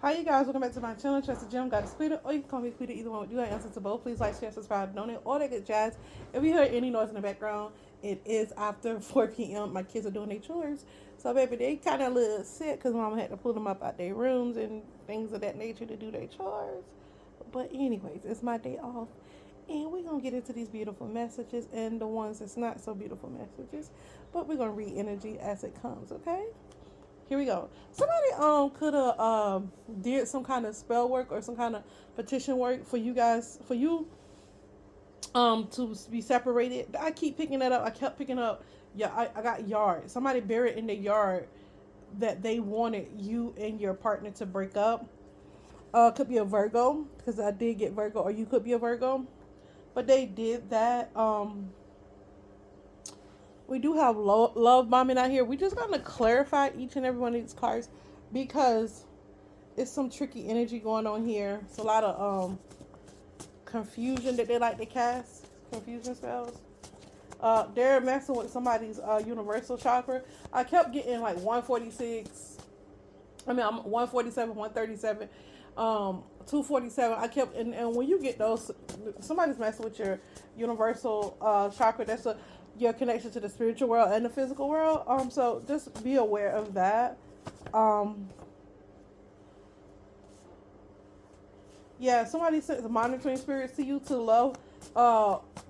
Hi, you guys. Welcome back to my channel. Trust the Gym. Got a Squeeder, or you can call me Squeeder. Either one would do. I answer to both. Please like, share, subscribe, donate, all that good jazz. If you hear any noise in the background, it is after 4 p.m. My kids are doing their chores. So, baby, they kind of a little sick because mama had to pull them up out their rooms and things of that nature to do their chores. But, anyways, it's my day off. And we're going to get into these beautiful messages and the ones that's not so beautiful messages. But we're going to read energy as it comes, okay? Here we go. Somebody could have did some kind of spell work or some kind of petition work for you guys for you to be separated. I keep picking that up. I kept picking up. Yeah, I got yard. Somebody buried in the yard that they wanted you and your partner to break up. Could be a Virgo because I did get Virgo, or you could be a Virgo. But they did that. We do have love bombing out here. We just gotta clarify each and every one of these cards because it's some tricky energy going on here. It's a lot of confusion that they like to cast, confusion spells. They're messing with somebody's universal chakra. I kept getting like 146. I'm 147, 137, 247. I kept and when you get those, somebody's messing with your universal chakra. That's your connection to the spiritual world and the physical world. So just be aware of that. Um, Yeah, somebody sends monitoring spirits to you to love.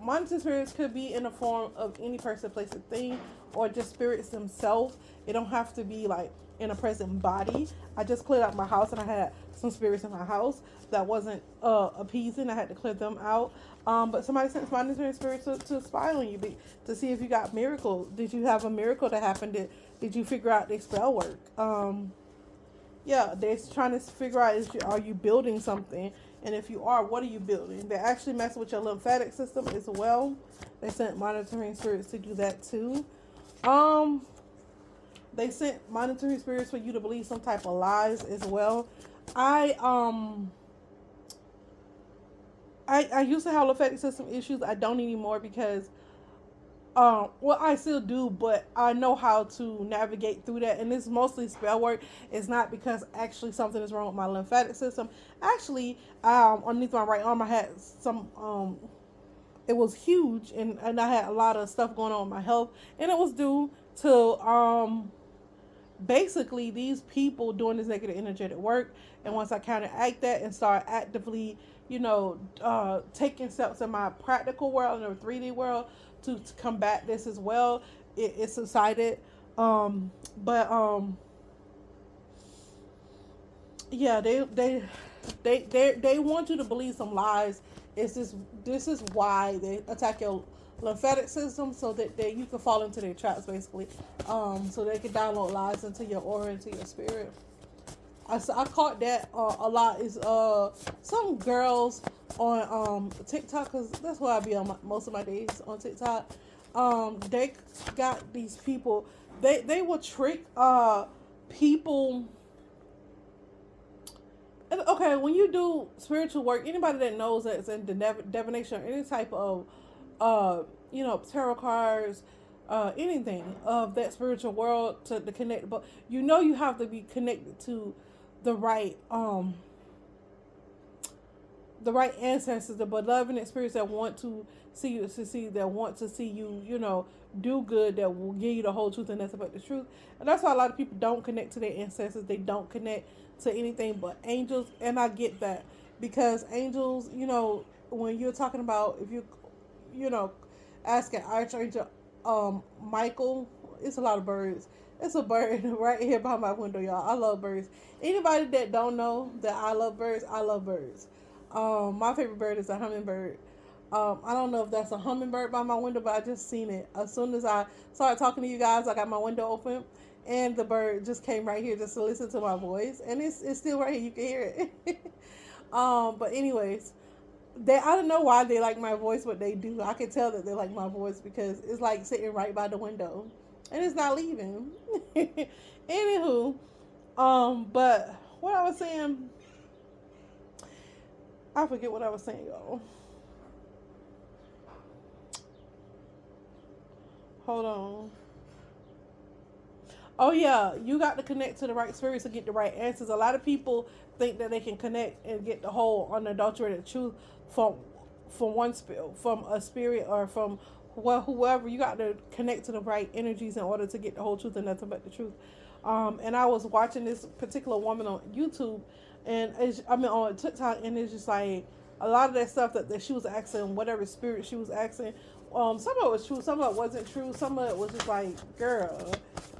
Monitoring spirits could be in the form of any person, place, or thing, or just spirits themselves. It don't have to be like in a present body. I just cleared out my house and I had some spirits in my house that wasn't appeasing. I had to clear them out. But somebody sent monitoring spirits to spy on you to see if you got miracle. Did you have a miracle that happened? Did you figure out the spell work? Yeah, they're trying to figure out are you building something, and if you are, what are you building? They're actually messing with your lymphatic system as well. They sent monitoring spirits to do that too. Um, they sent monitoring spirits for you to believe some type of lies as well. I um. I used to have lymphatic system issues. I don't anymore because well, I still do, but I know how to navigate through that, and it's mostly spell work. It's not because actually something is wrong with my lymphatic system. Actually, underneath my right arm, I had some. It was huge, and I had a lot of stuff going on with my health, and it was due to basically these people doing this negative energetic work. And once I counteract that and start actively, taking steps in my practical world and the 3D world to combat this as well, it subsided. um but yeah, they want you to believe some lies. It's this is why they attack your lymphatic system, so that you can fall into their traps, basically. So they can download lies into your aura, into your spirit. I caught that a lot. Is some girls on TikTok, because that's where I be on most of my days on TikTok. They got these people. They will trick people. Okay, when you do spiritual work, anybody that knows that it's in divination or any type of tarot cards, anything of that spiritual world to connect, but you have to be connected to the right ancestors, the benevolent spirits that want to see you succeed, that want to see you, do good, that will give you the whole truth and nothing but the truth. And that's why a lot of people don't connect to their ancestors. They don't connect to anything but angels. And I get that, because angels, when you're talking about, if you know, asking Archangel Michael, it's a lot of birds. It's a bird right here by my window, y'all. I love birds. Anybody that don't know that I love birds, I love birds. My favorite bird is a hummingbird. I don't know if that's a hummingbird by my window, but I just seen it. As soon as I started talking to you guys, I got my window open, and the bird just came right here just to listen to my voice, and it's still right here. You can hear it. But anyways, I don't know why they like my voice, but they do. I can tell that they like my voice because it's like sitting right by the window, and it's not leaving. Anywho, but what I was saying, I forget what I was saying, y'all. Hold on. Oh yeah, you got to connect to the right spirits to get the right answers. A lot of people think that they can connect and get the whole unadulterated truth from from a spirit or from whoever. You got to connect to the right energies in order to get the whole truth and nothing but the truth. And I was watching this particular woman on YouTube, and on TikTok, and it's just like a lot of that stuff that she was asking, whatever spirit she was asking. Some of it was true, some of it wasn't true, some of it was just like, girl,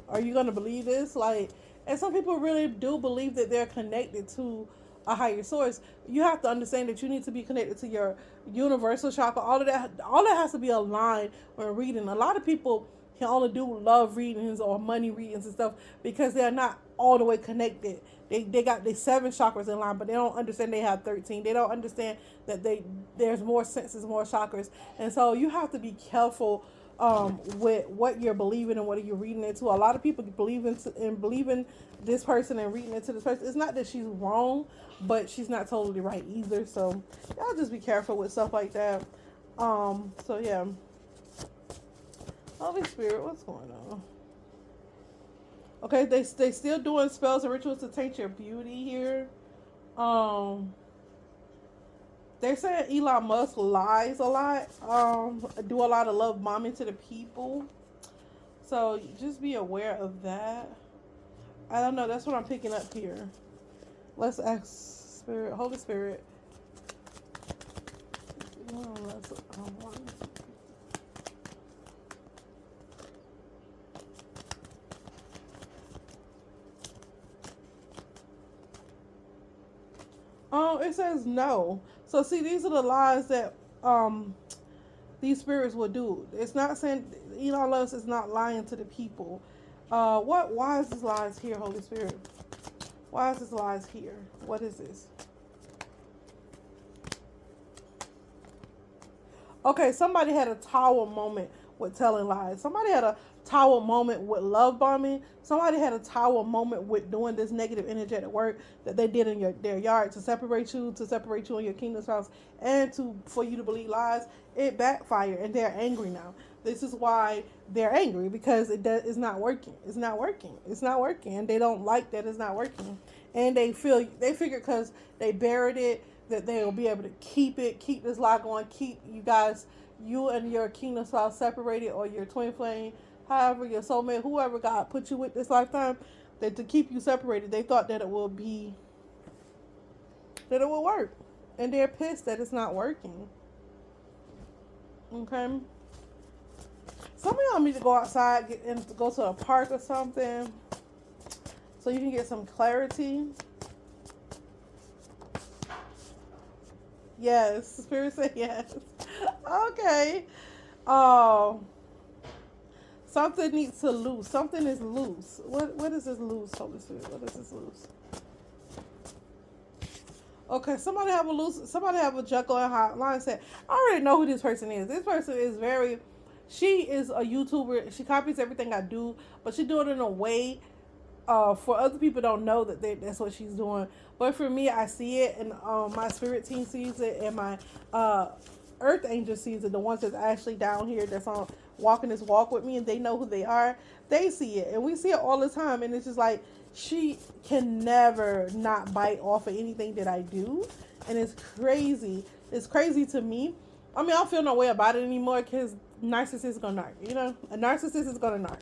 are you gonna believe this? Like, and some people really do believe that they're connected to a higher source. You have to understand that you need to be connected to your universal chakra. All that has to be aligned when reading. A lot of people can only do love readings or money readings and stuff because they're not all the way connected. They got the 7 chakras in line, but they don't understand they have 13. They don't understand that there's more senses, more chakras, and so you have to be careful with what you're believing and what you're reading into. A lot of people believing this person and reading into this person. It's not that she's wrong, but she's not totally right either. So y'all just be careful with stuff like that. So yeah. Holy Spirit, what's going on? Okay, they still doing spells and rituals to taint your beauty here. They're saying Elon Musk lies a lot. Do a lot of love bombing to the people. So just be aware of that. I don't know. That's what I'm picking up here. Let's ask Spirit, Holy Spirit. It says no. So see, these are the lies that these spirits will do. It's not saying Elon Musk is not lying to the people. Why is this lies here, Holy Spirit? Why is this lies here? What is this? Okay, somebody had a tower moment with telling lies. Somebody had a tower moment with love bombing. Somebody had a tower moment with doing this negative energetic work that they did in their yard to separate you in your kingdom's house, and for you to believe lies. It backfired, and they're angry now. This is why they're angry, because it's not working. It's not working. It's not working, and they don't like that it's not working. And they figure because they buried it that they will be able to keep this lie going, keep you and your kingdom spouse separated, or your twin flame, however, your soulmate, whoever God put you with this lifetime, that to keep you separated, they thought that it will work. And they're pissed that it's not working. Okay? Some of y'all need to go outside and go to a park or something so you can get some clarity. Yes, Spirit said yes. Okay. Something needs to loose. Something is loose. What is this loose, Holy Spirit? What is this loose? Okay, somebody have a Jekyll and Hyde mindset. I already know who this person is. This person is she is a YouTuber. She copies everything I do, but she do it in a way for other people don't know that's what she's doing. But for me, I see it, and my spirit team sees it, and my earth angel sees it. The ones that's actually down here that's on walking this walk with me, and they know who they are. They see it, and we see it all the time. And it's just like she can never not bite off of anything that I do, and it's crazy. It's crazy to me. I mean, I don't feel no way about it anymore because narcissist is gonna narc. You know, a narcissist is gonna narc.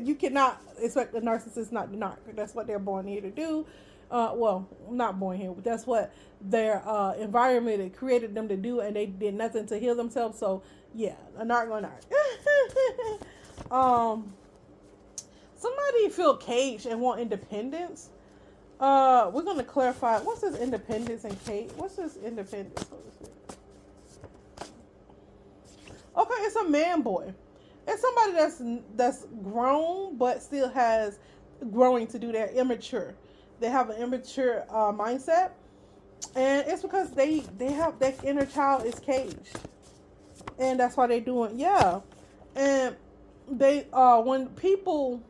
You cannot expect a narcissist not to narc. That's what they're born here to do. Well, not born here, but that's what their environment had created them to do, and they did nothing to heal themselves. So yeah, a narc gonna narc. Somebody feel caged and want independence. We're gonna clarify what's this independence and cage. What's this independence? Okay, it's a man boy. It's somebody that's grown but still has growing to do. They're immature. They have an immature mindset, and it's because they have that inner child is caged, and that's why they're doing And they when people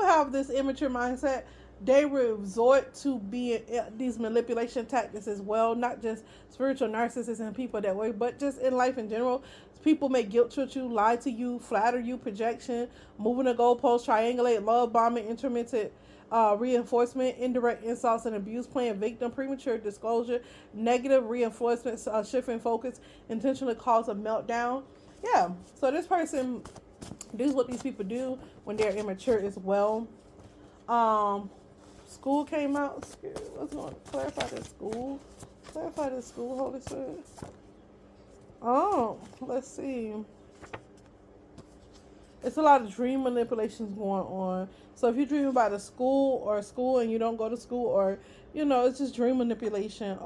have this immature mindset, they resort to being these manipulation tactics as well, not just spiritual narcissists and people that way, but just in life in general. People may guilt trip you, lie to you, flatter you, projection, moving the goalposts, triangulate, love bombing, intermittent reinforcement, indirect insults and abuse, playing victim, premature disclosure, negative reinforcement, shifting focus, intentionally cause a meltdown. Yeah, so this is what these people do when they're immature as well. School came out. Let's clarify this school. Clarify this school, Holy Spirit. Oh, let's see. It's a lot of dream manipulations going on. So if you dream about a school and you don't go to school, or it's just dream manipulation.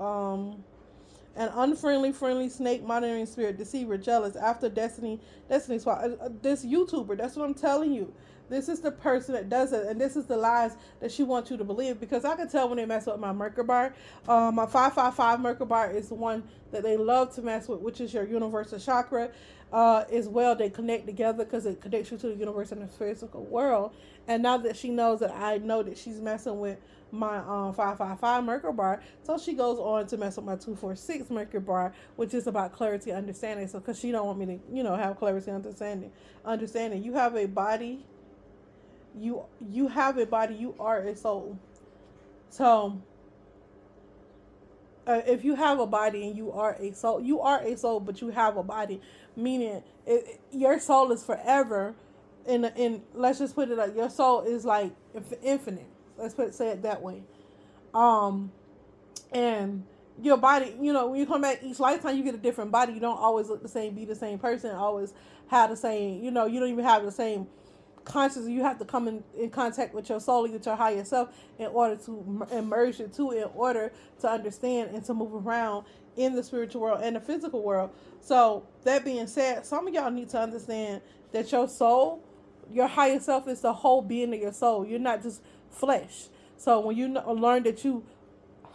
An unfriendly, friendly snake monitoring spirit, deceiver, jealous, after destiny swap. This YouTuber, that's what I'm telling you. This is the person that does it, and this is the lies that she wants you to believe. Because I can tell when they mess with my Merkaba. My 555 Merkaba is the one that they love to mess with, which is your universal chakra. As well, they connect together because it connects you to the universe and the physical world. And now that she knows that I know that she's messing with my 555 Merkaba, so she goes on to mess with my 246 Merkaba, which is about clarity, understanding. So because she don't want me to have clarity, understanding. You have a body. You have a body. You are a soul. So if you have a body and you are a soul, but you have a body, meaning your soul is forever. In let's just put it like your soul is like infinite. Say it that way. And your body, when you come back each lifetime, you get a different body. You don't always look the same, be the same person, always have the same. You don't even have the same consciousness. You have to come in contact with your soul, with your higher self, in order to immerse it in order to understand and to move around in the spiritual world and the physical world. So that being said, some of y'all need to understand that your soul, your higher self, is the whole being of your soul. You're not just flesh. So when you learn that you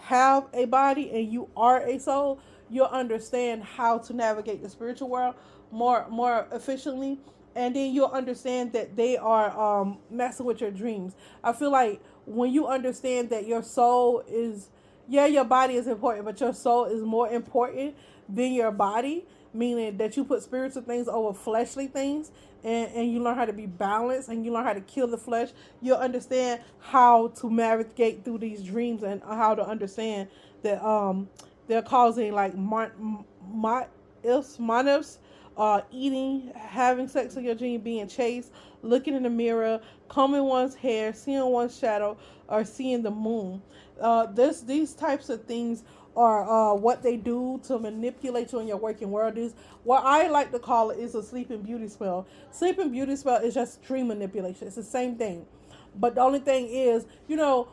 have a body and you are a soul, you'll understand how to navigate the spiritual world more efficiently. And then you'll understand that they are messing with your dreams. I feel like when you understand that your soul is, your body is important, but your soul is more important than your body, meaning that you put spiritual things over fleshly things, and you learn how to be balanced, and you learn how to kill the flesh, you'll understand how to navigate through these dreams, and how to understand that they're causing like monops, eating, having sex with your dream, being chased, looking in the mirror, combing one's hair, seeing one's shadow, or seeing the moon. These types of things are what they do to manipulate you in your working world. Is what I like to call it is a sleeping beauty spell. Sleeping beauty spell is just dream manipulation. It's the same thing. But the only thing is,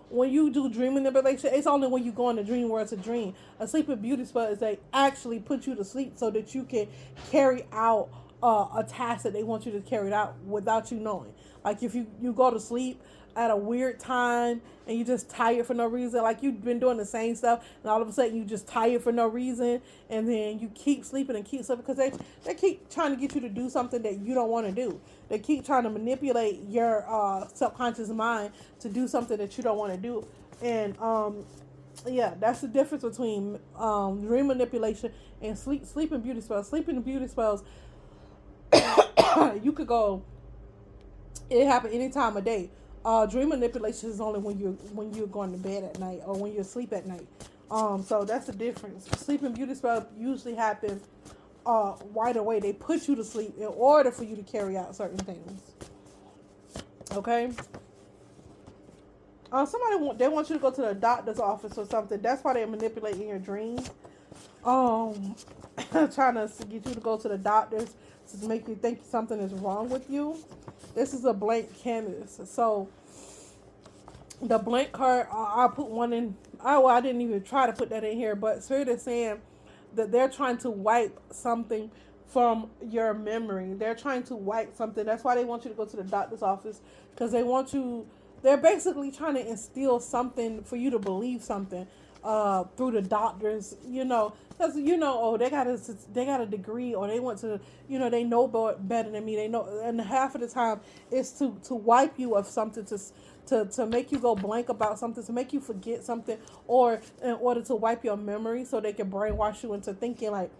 when you do dream manipulation, it's only when you go in the dream world to dream. A sleeping beauty spell is they actually put you to sleep so that you can carry out a task that they want you to carry out without you knowing. Like if you go to sleep at a weird time and you just tired for no reason, like you've been doing the same stuff and all of a sudden you just tired for no reason, and then you keep sleeping because they keep trying to get you to do something that you don't want to do. They keep trying to manipulate your subconscious mind to do something that you don't want to do. And that's the difference between dream manipulation and sleeping beauty spells. Sleeping beauty spells, you could go, it happen any time of day. Dream manipulation is only when you're going to bed at night or when you're asleep at night. So that's the difference. Sleeping beauty spells usually happen right away. They put you to sleep in order for you to carry out certain things. Okay. They want you to go to the doctor's office or something. That's why they're manipulating your dreams. Trying to get you to go to the doctors to make you think something is wrong with you. This is a blank canvas. So the blank card, I'll put one in. I didn't even try to put that in here, but Spirit is saying that they're trying to wipe something from your memory. They're trying to wipe something. That's why they want you to go to the doctor's office, because they're basically trying to instill something for you to believe something. through the doctors, because oh, they got a degree, or they went to, they know better than me. They know, and half of the time it's to wipe you of something, to make you go blank about something, to make you forget something, or in order to wipe your memory so they can brainwash you into thinking like,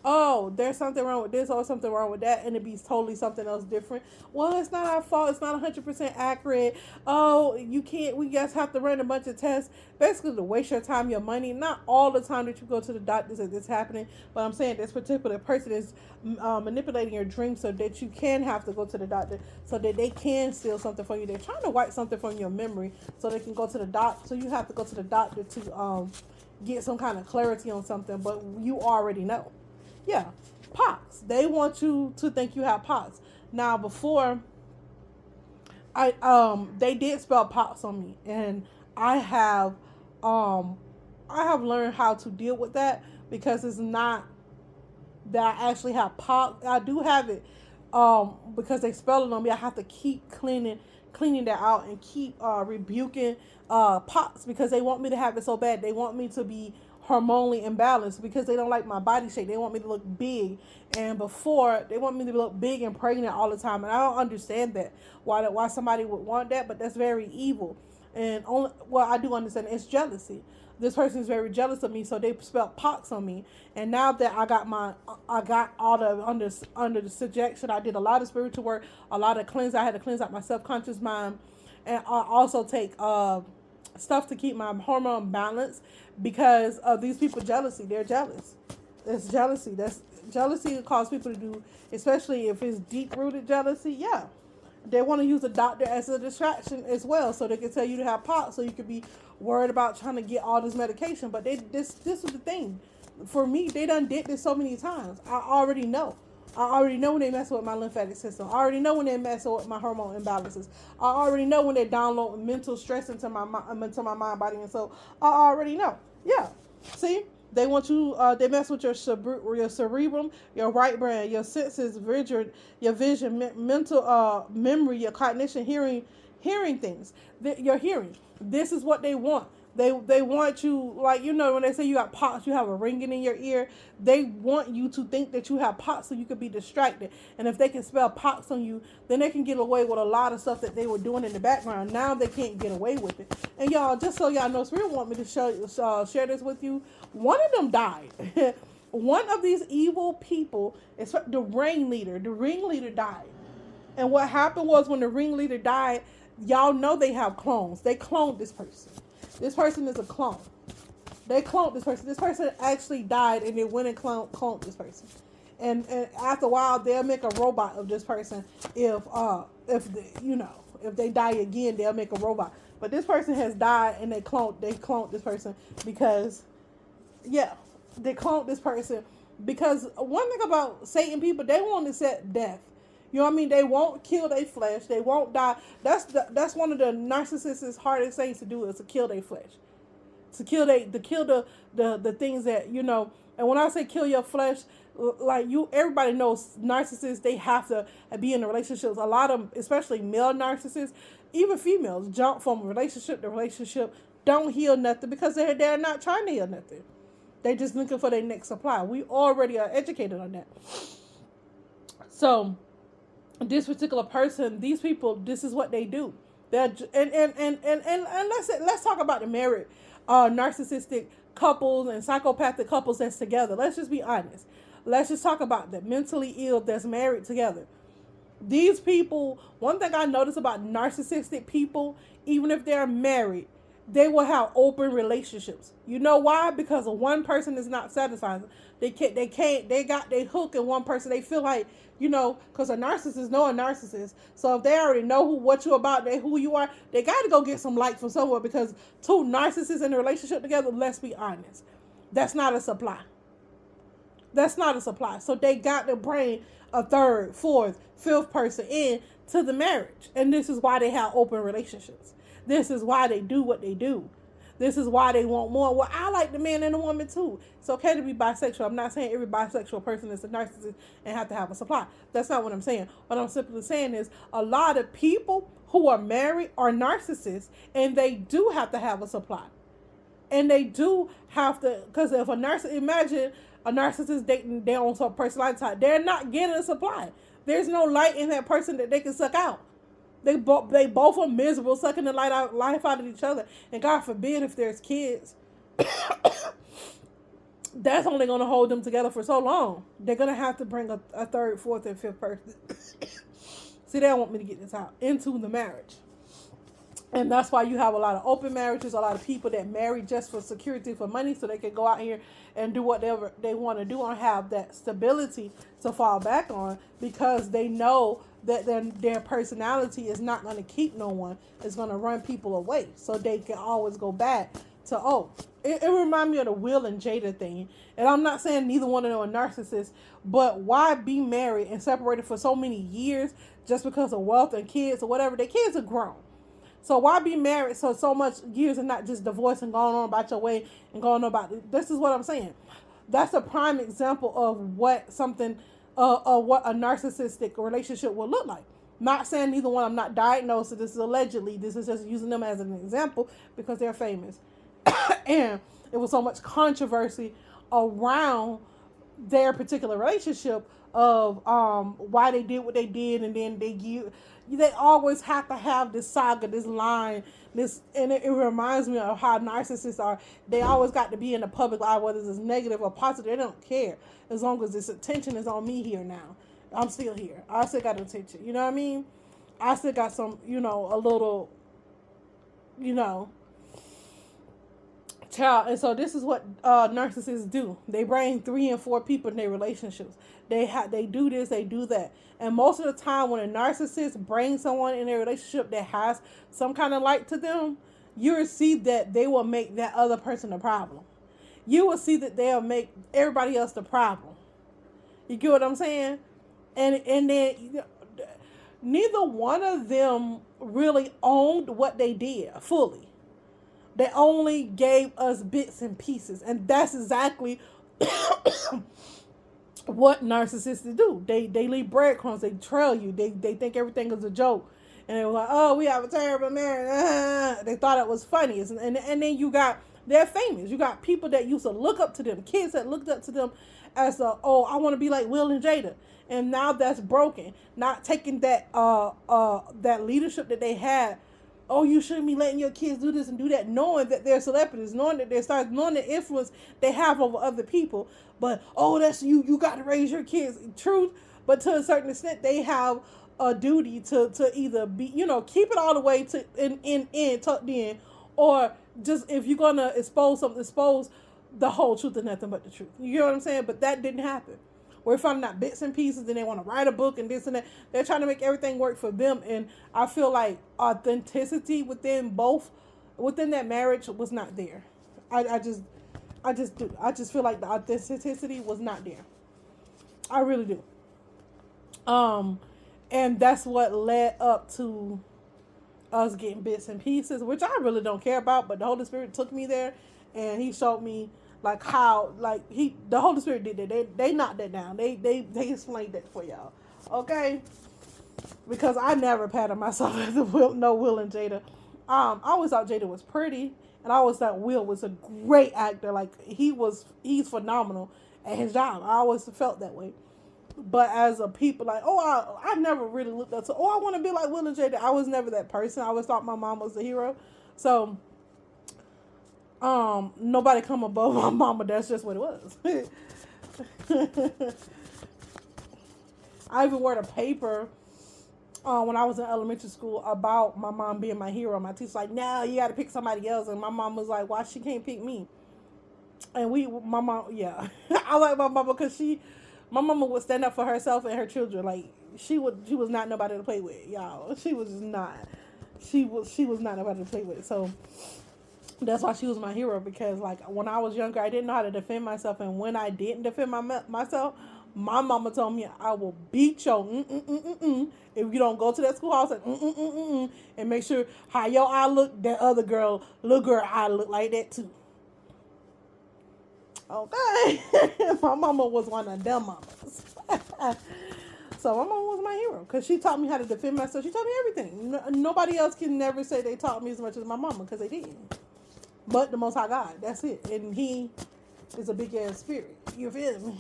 oh, there's something wrong with this or something wrong with that, and it be totally something else different. Well, it's not our fault. It's not 100% accurate. Oh, you can't. We just have to run a bunch of tests, basically to waste your time, your money. Not all the time that you go to the doctors that this happening, but I'm saying this particular person is manipulating your dreams so that you can have to go to the doctor, so that they can steal something from you. They're trying to wipe something from your memory so they can go to the doctor. So you have to go to the doctor to get some kind of clarity on something, but you already know. Yeah, pox. They want you to think you have pox. Now, before they did spell pox on me, and I have learned how to deal with that, because it's not that I actually have pox. I do have it, because they spell it on me. I have to keep cleaning that out, and keep rebuking pox, because they want me to have it so bad. They want me to be hormonally imbalanced, because they don't like my body shape. They want me to look big, and before they want me to look big and pregnant all the time, and I don't understand that, why somebody would want that, but that's very evil. And only, well, I do understand, it's jealousy. This person is very jealous of me, so they spelled pox on me. And now that I got all the under the subjection, I did a lot of spiritual work, a lot of cleanse. I had to cleanse out my subconscious mind, and I also take stuff to keep my hormone balanced, because of these people jealousy. They're jealous. It's jealousy. That's jealousy that causes people to do, especially if it's deep rooted jealousy. Yeah, they want to use a doctor as a distraction as well, so they can tell you to have POTS, so you could be worried about trying to get all this medication. But this was the thing. For me, they done did this so many times. I already know. I already know when they mess with my lymphatic system. I already know when they mess with my hormone imbalances. I already know when they download mental stress into my mind, body, and soul. I already know. Yeah. See? They want you, they mess with your cerebrum, your right brain, your senses, your vision, mental memory, your cognition, hearing things. Your hearing. This is what they want. They want you, like, when they say you got POTS, you have a ringing in your ear. They want you to think that you have POTS so you could be distracted. And if they can spell POTS on you, then they can get away with a lot of stuff that they were doing in the background. Now they can't get away with it. And y'all, just so y'all know, Spirit want me to share this with you. One of them died. One of these evil people, is the ringleader. The ringleader died. And what happened was, when the ringleader died, y'all know they have clones. They cloned this person. This person is a clone. They cloned this person. This person actually died, and they went and cloned this person. And after a while, they'll make a robot of this person. If they die again, they'll make a robot. But this person has died, and they cloned this person because, yeah, they cloned this person because one thing about Satan people, they won't accept death. You know what I mean? They won't kill their flesh. They won't die. That's one of the narcissists' hardest things to do, is to kill their flesh, to kill the things that And when I say kill your flesh, like everybody knows narcissists. They have to be in the relationships. A lot of, especially male narcissists, even females, jump from relationship to relationship, don't heal nothing because they're not trying to heal nothing. They just looking for their next supply. We already are educated on that. So, this particular person, these people, this is what they do. They're and let's talk about the married narcissistic couples and psychopathic couples that's together. Let's just be honest. Let's just talk about the mentally ill that's married together. These people, one thing I notice about narcissistic people, even if they're married, they will have open relationships. You know why? Because one person is not satisfied. They got their hook in one person. They feel like, because a narcissist know a narcissist. So if they already know what you about, who you are, they got to go get some light from somewhere, because two narcissists in a relationship together, let's be honest, that's not a supply. That's not a supply. So they got to bring a third, fourth, fifth person in to the marriage. And this is why they have open relationships. This is why they do what they do. This is why they want more. Well, I like the man and the woman too. It's okay to be bisexual. I'm not saying every bisexual person is a narcissist and have to have a supply. That's not what I'm saying. What I'm simply saying is, a lot of people who are married are narcissists, and they do have to have a supply. And they do have to, because if imagine a narcissist dating their own sort of personality type, they're not getting a supply. There's no light in that person that they can suck out. They both are miserable, sucking the life out of each other. And God forbid if there's kids, that's only going to hold them together for so long. They're going to have to bring a third, fourth, and fifth person. See, they don't want me to get this out into the marriage. And that's why you have a lot of open marriages, a lot of people that marry just for security, for money, so they can go out here and do whatever they want to do and have that stability to fall back on, because they know that their personality is not going to keep no one. It's going to run people away. So they can always go back to, it reminds me of the Will and Jada thing. And I'm not saying neither one of them are narcissists, but why be married and separated for so many years just because of wealth and kids or whatever? Their kids are grown. So why be married so much years and not just divorce and going on about your way and going on about it? This is what I'm saying. That's a prime example of what what a narcissistic relationship will look like. Not saying neither one. I'm not diagnosed. So this is allegedly. This is just using them as an example because they're famous. And it was so much controversy around their particular relationship of why they did what they did, and then they always have to have this saga, this line, and it reminds me of how narcissists are. They always got to be in the public eye, whether it's negative or positive. They don't care as long as this attention is on me here now. I'm still here. I still got attention. You know what I mean? I still got some, a little, child. And so this is what narcissists do. They bring 3 and 4 people in their relationships. They do this, they do that. And most of the time when a narcissist brings someone in a relationship that has some kind of light to them, you will see that they will make that other person the problem. You will see that they'll make everybody else the problem. You get what I'm saying? And then neither one of them really owned what they did fully. They only gave us bits and pieces. And that's exactly what narcissists do. They leave breadcrumbs. They trail you. They think everything is a joke. And they were like, oh, we have a terrible marriage. They thought it was funny. And then they're famous. You got people that used to look up to them. Kids that looked up to them as I want to be like Will and Jada. And now that's broken. Not taking that leadership that they had. Oh, you shouldn't be letting your kids do this and do that, knowing that they're celebrities, knowing that knowing the influence they have over other people. But, that's you got to raise your kids. Truth, but to a certain extent, they have a duty to either be, keep it all the way to in tucked in, or just if you're going to expose something, expose the whole truth and nothing but the truth. You know what I'm saying? But that didn't happen. We're finding out bits and pieces, and they want to write a book and this and that. They're trying to make everything work for them. And I feel like authenticity within that marriage was not there. I just do. I just feel like the authenticity was not there. I really do. And that's what led up to us getting bits and pieces, which I really don't care about, but the Holy Spirit took me there, and he showed me like how, the Holy Spirit did that. They knocked that down. They explained that for y'all. Okay? Because I never patted myself as Will and Jada. I always thought Jada was pretty, and I always thought Will was a great actor. Like, he's phenomenal at his job. I always felt that way. But as a people, I never really looked up to, I want to be like Will and Jada. I was never that person. I always thought my mom was the hero. So, nobody come above my mama. That's just what it was. I even wrote a paper when I was in elementary school about my mom being my hero. My teacher's like, no, you got to pick somebody else. And my mom was like, why she can't pick me? And my mom, yeah. I like my mama because my mama would stand up for herself and her children. Like, she was not nobody to play with, y'all. She was not. She was not nobody to play with. So that's why she was my hero, because when I was younger, I didn't know how to defend myself, and when I didn't defend myself, my mama told me, I will beat your if you don't go to that schoolhouse and make sure how your eye look, that other little girl eye look like that too. Okay. My mama was one of them mamas. So my mama was my hero because she taught me how to defend myself. She taught me everything. Nobody else can never say they taught me as much as my mama, because they did. but the Most High God. That's it. And He is a big ass spirit. You feel me?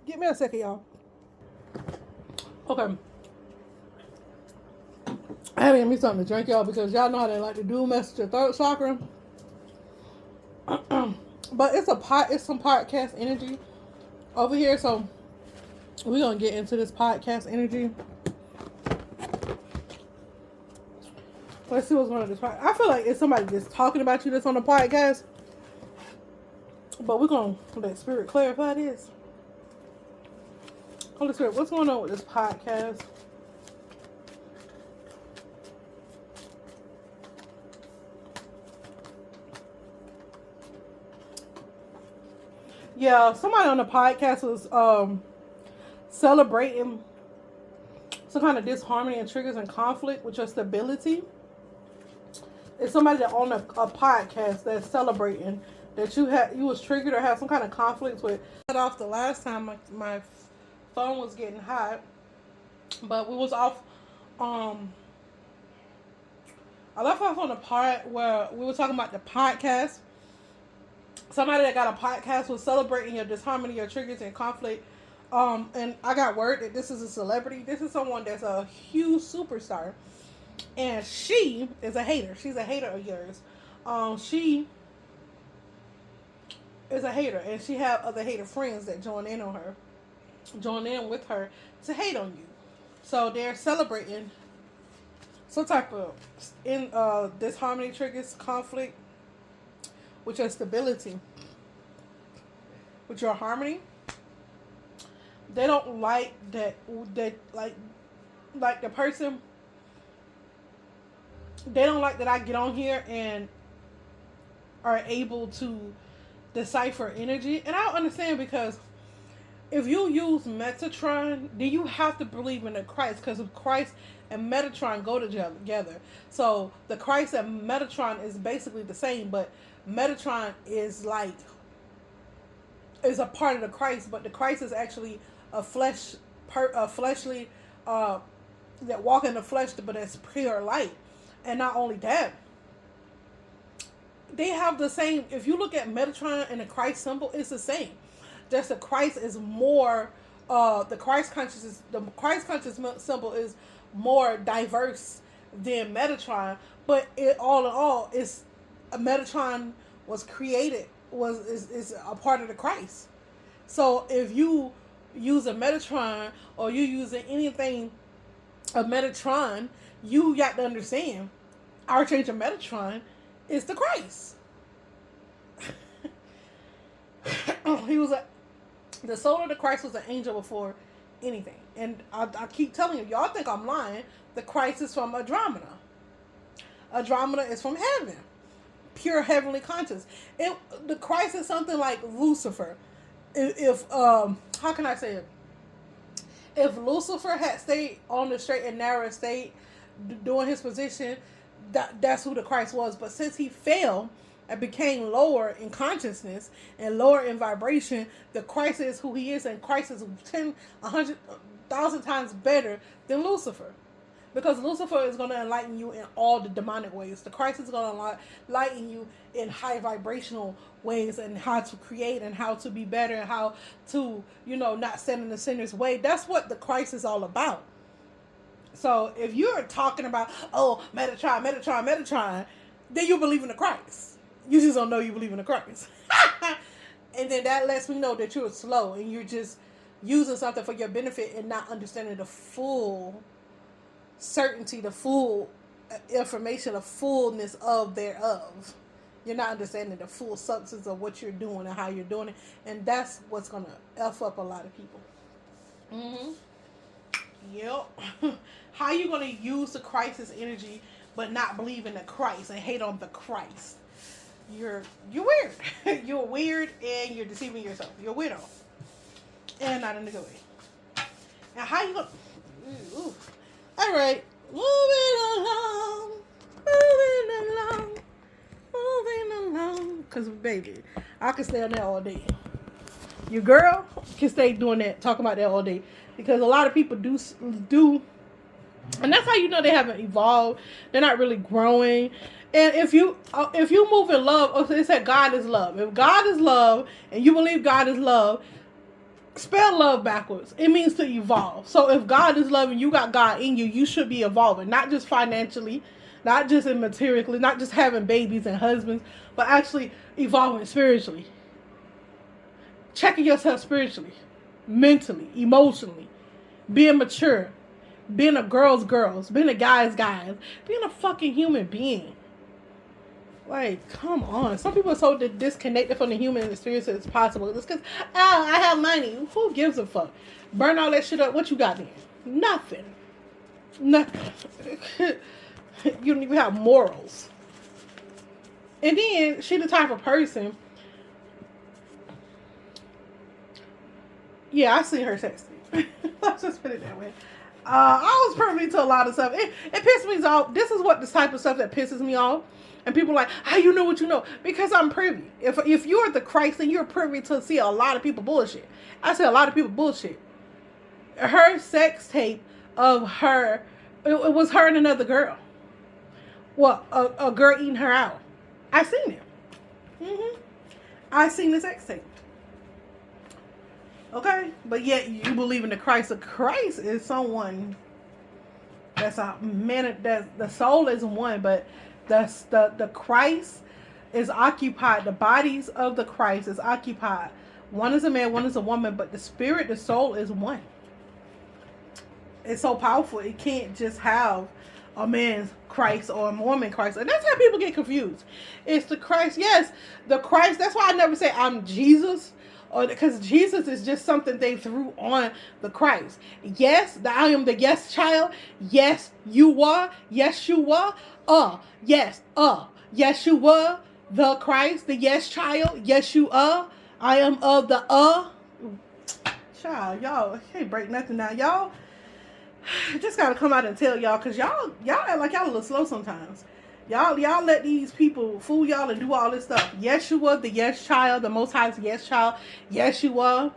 Give me a second, y'all. Okay. I had to get me something to drink, y'all, because y'all know how they like to do mess with your throat chakra. But it's some podcast energy over here, so we're gonna get into this podcast energy. Let's see what's going on this podcast. I feel like it's somebody just talking about you that's on the podcast, but we're gonna let Spirit clarify this. Holy Spirit, what's going on with this podcast? Yeah, somebody on the podcast was celebrating some kind of disharmony and triggers and conflict with your stability. It's somebody that on a podcast that's celebrating that you was triggered or have some kind of conflict with. Cut off the last time my phone was getting hot, but we was off. I left off on the part where we were talking about the podcast. Somebody that got a podcast was celebrating your disharmony, your triggers, and conflict. And I got word that this is a celebrity. This is someone that's a huge superstar. And she is a hater. She's a hater of yours. She is a hater. And she have other hater friends that join in with her to hate on you. So they're celebrating some type of disharmony, triggers, conflict with your stability, with your harmony. They don't like that like the person. They don't like that I get on here and are able to decipher energy. And I don't understand, because if you use Metatron, then you have to believe in the Christ, because Christ and Metatron go together. So the Christ and Metatron is basically the same, but Metatron is a part of the Christ, but the Christ is actually a fleshly that walk in the flesh, but it's pure light. And not only that, they have the same. If you look at Metatron and the Christ symbol, it's the same. Just the Christ is more. The Christ conscious symbol is more diverse than Metatron. But it all in all is Metatron was created is a part of the Christ. So if you use a Metatron or you using anything of Metatron, you got to understand Archangel Metatron is the Christ. The soul of the Christ was an angel before anything. And I keep telling you, y'all think I'm lying. The Christ is from Andromeda. Andromeda is from heaven. Pure heavenly conscious. The Christ is something like Lucifer. If how can I say it? If Lucifer had stayed on the straight and narrow state doing his position, that's who the Christ was. But since he fell and became lower in consciousness and lower in vibration, the Christ is who he is, and Christ is 10, 100,000 times better than Lucifer. Because Lucifer is going to enlighten you in all the demonic ways. The Christ is going to enlighten you in high vibrational ways, and how to create and how to be better and how to, not stand in the sinner's way. That's what the Christ is all about. So if you're talking about, Metatron, then you believe in the Christ. You just don't know you believe in the Christ. And then that lets me know that you're slow and you're just using something for your benefit and not understanding the full certainty, the full information, the fullness of thereof. You're not understanding the full substance of what you're doing and how you're doing it. And that's what's going to F up a lot of people. Yep. How you going to use the Christ's energy but not believe in the Christ and hate on the Christ? You're weird. You're weird, and you're deceiving yourself. You're a weirdo. And not in a good way. Now, how you going to... All right. Moving along. Because, baby, I can stay on that all day. Your girl can stay doing that, talking about that all day. Because a lot of people do And that's how you know they haven't evolved. They're not really growing. And if you move in love, they said God is love. If God is love and you believe God is love, spell love backwards. It means to evolve. So if God is love and you got God in you, you should be evolving. Not just financially, not just in materially, not just having babies and husbands, but actually evolving spiritually. Checking yourself spiritually, mentally, emotionally, being mature, being a girl's, being a guy's, being a fucking human being. Like, come on. Some people are so disconnected from the human experience as possible. It's because, oh, I have money. Who gives a fuck? Burn all that shit up. What you got there? Nothing. Nothing. You don't even have morals. And then, she the type of person. Yeah, I see her sexting. Let's just put it that way. I was privy to a lot of stuff. It pissed me off. This is what the type of stuff that pisses me off. And people are like, how you know what you know? Because I'm privy. If you're the Christ, then you're privy to see a lot of people bullshit. I say a lot of people bullshit. Her sex tape of her, it was her and another girl. Well, a girl eating her out. I seen it. I seen the sex tape. Okay? But yet you believe in the Christ. The Christ is someone that's a man, that the soul is one, but the Christ is occupied. The bodies of the Christ is occupied. One is a man, one is a woman, but the spirit, the soul is one. It's so powerful. It can't just have a man's Christ or a woman Christ. And that's how people get confused. It's the Christ. Yes, the Christ. That's why I never say I'm Jesus. Or because Jesus is just something they threw on the Christ. Yes, I am the yes child. Yes, you are. Yes, you are. Yes, yes, you were the Christ, the yes child. Yes, you are. I am of the child. Y'all can't break nothing down. Y'all just gotta come out and tell y'all, cause y'all act like y'all a little slow sometimes. Y'all let these people fool y'all and do all this stuff. Yes, you were the yes child, the Most High's yes child. Yes, you were.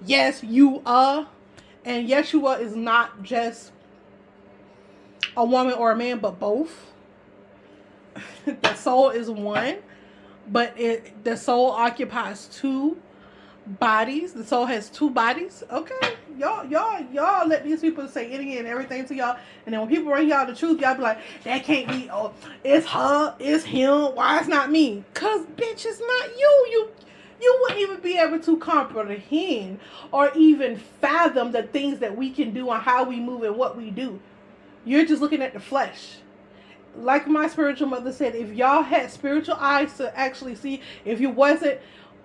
Yes, you are. And Yeshua is not just a woman or a man, but both. The soul is one, but the soul occupies two bodies. The soul has two bodies. Okay, y'all let these people say anything and everything to y'all, and then when people bring y'all the truth, y'all be like, that can't be. Oh, it's her, it's him. Why it's not me? Cause bitch, it's not you. You wouldn't even be able to comprehend or even fathom the things that we can do and how we move and what we do. You're just looking at the flesh. Like my spiritual mother said, if y'all had spiritual eyes to actually see, if you wasn't,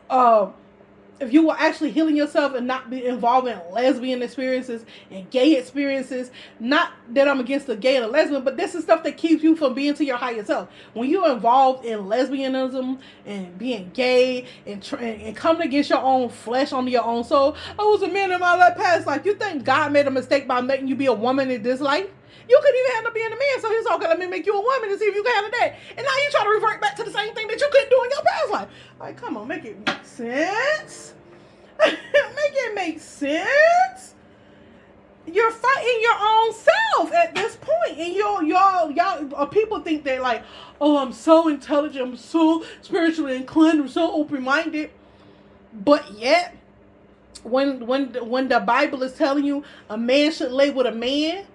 if you were actually healing yourself and not be involved in lesbian experiences and gay experiences, not that I'm against the gay and the lesbian, but this is stuff that keeps you from being to your higher self. When you're involved in lesbianism and being gay and coming against your own flesh on your own soul, I was a man in my past life. You think God made a mistake by making you be a woman in this life? You couldn't even handle being a man, so he's okay, let me make you a woman and see if you can handle that. And now you try to revert back to the same thing that you couldn't do in your past life. Like, come on, make it make sense. Make it make sense. You're fighting your own self at this point. And y'all people think they're like, oh, I'm so intelligent, I'm so spiritually inclined, I'm so open-minded. But yet, when the Bible is telling you a man should lay with a man,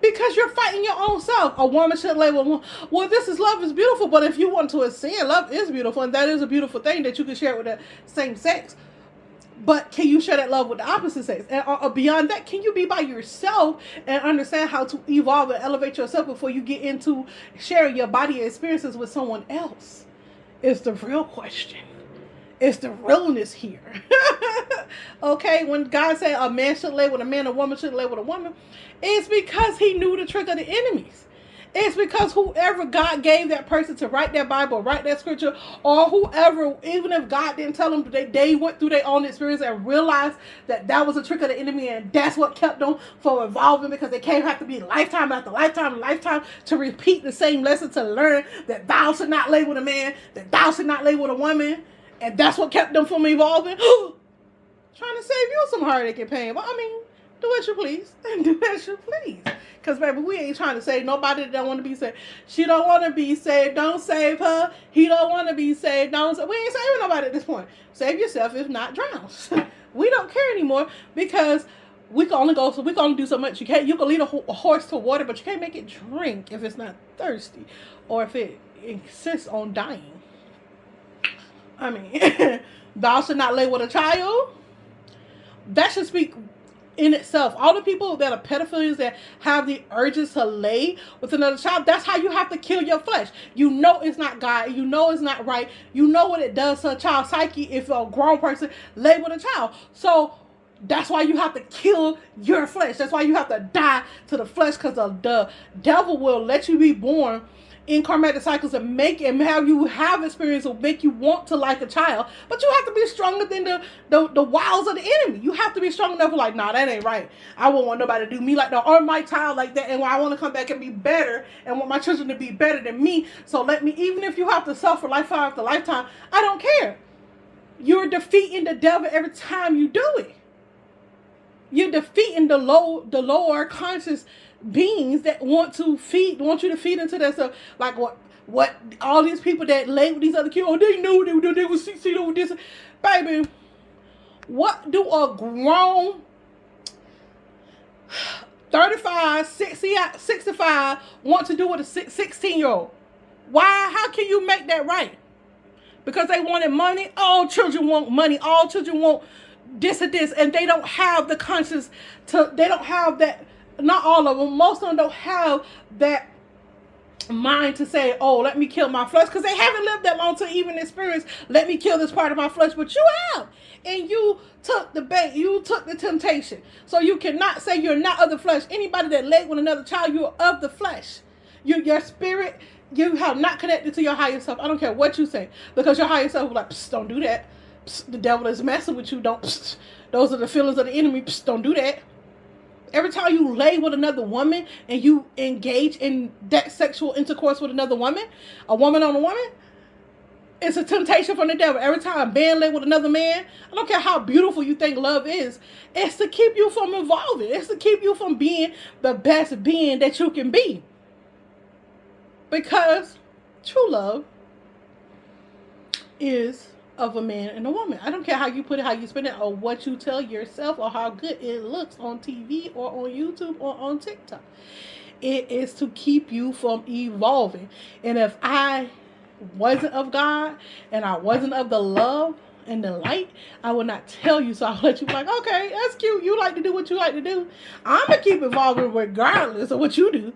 because you're fighting your own self. A woman should lay with one. Well, this is love is beautiful, but if you want to ascend, love is beautiful, and that is a beautiful thing that you can share with the same sex. But can you share that love with the opposite sex? And beyond that, can you be by yourself and understand how to evolve and elevate yourself before you get into sharing your body experiences with someone else? It's the real question. It's the realness here. Okay, when God said a man should lay with a man, a woman should lay with a woman, it's because he knew the trick of the enemies. It's because whoever God gave that person to write that Bible, write that scripture, or whoever, even if God didn't tell them, they went through their own experience and realized that that was a trick of the enemy, and that's what kept them from evolving, because they can't have to be lifetime after lifetime and lifetime to repeat the same lesson to learn that thou should not lay with a man, that thou should not lay with a woman, and that's what kept them from evolving. Trying to save you some heartache and pain. But I mean, do as you please. And do as you please. Because, baby, we ain't trying to save nobody that don't want to be saved. She don't want to be saved. Don't save her. He don't want to be saved. Don't. We ain't saving nobody at this point. Save yourself, if not drown. We don't care anymore because we can only go. So we can only do so much. You can lead a horse to water, but you can't make it drink if it's not thirsty, or if it insists on dying. I mean, thou should not lay with a child. That should speak in itself. All the people that are pedophiles that have the urges to lay with another child, that's how you have to kill your flesh. You know it's not God. You know it's not right. You know what it does to a child's psyche if a grown person lay with a child. So that's why you have to kill your flesh. That's why you have to die to the flesh, because the devil will let you be born in karmatic cycles and have you have experience will make you want to like a child, but you have to be stronger than the wiles of the enemy. You have to be strong enough to like, nah, that ain't right. I won't want nobody to do me like that or my child like that, and I want to come back and be better and want my children to be better than me. So let me, even if you have to suffer lifetime after lifetime, I don't care. You're defeating the devil every time you do it. You're defeating the lower conscious beings that want you to feed into that stuff. Like what all these people that lay with these other kids, they knew they was 16 over this. Baby, what do a grown 35, 60, 65 want to do with a 16-year-old? Why? How can you make that right? Because they wanted money? All children want money. All children want this and this, and they don't have the conscience they don't have that. Not all of them, most of them don't have that mind to say, oh, let me kill my flesh, because they haven't lived that long to even experience, let me kill this part of my flesh. But you have, and you took the bait, you took the temptation. So you cannot say you're not of the flesh. Anybody that laid with another child, you're of the flesh. Your spirit, you have not connected to your higher self. I don't care what you say, because your higher self will be like, don't do that. The devil is messing with you. Don't. Those are the feelings of the enemy. Don't do that. Every time you lay with another woman and you engage in that sexual intercourse with another woman, a woman on a woman, it's a temptation from the devil. Every time a man lay with another man, I don't care how beautiful you think love is, it's to keep you from evolving. It's to keep you from being the best being that you can be. Because true love is of a man and a woman. I don't care how you put it, how you spin it, or what you tell yourself, or how good it looks on TV or on YouTube or on TikTok. It is to keep you from evolving. And if I wasn't of God and I wasn't of the love and the light, I would not tell you. So I'll let you be like, okay, that's cute. You like to do what you like to do. I'm going to keep evolving regardless of what you do.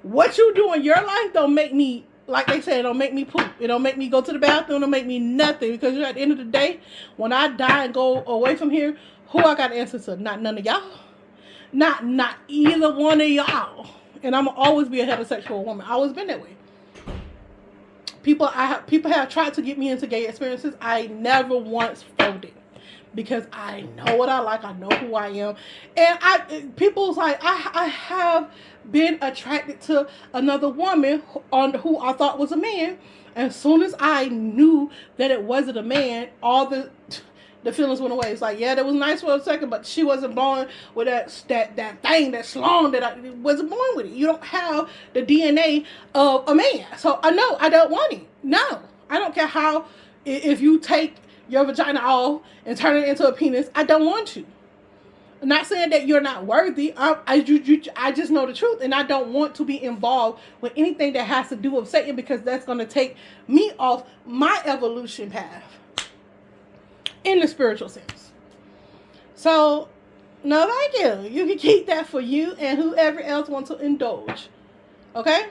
What you do in your life don't make me, like they say, it don't make me poop. It don't make me go to the bathroom. It don't make me nothing. Because at the end of the day, when I die and go away from here, who I got to answer to? Not none of y'all. Not either one of y'all. And I'm always be a heterosexual woman. I always been that way. People have tried to get me into gay experiences. I never once folded. Because I know what I like. I know who I am. And people's like, I have been attracted to another woman who I thought was a man. And as soon as I knew that it wasn't a man, all the feelings went away. It's like, yeah, that was nice for a second, but she wasn't born with that thing, that schlong, that I wasn't born with it. You don't have the DNA of a man. So I know I don't want it. No, I don't care how, if you take your vagina off and turn it into a penis, I don't want you. I'm not saying that you're not worthy. I just know the truth, and I don't want to be involved with anything that has to do with Satan, because that's going to take me off my evolution path in the spiritual sense. So, no, thank you. You can keep that for you and whoever else wants to indulge. Okay?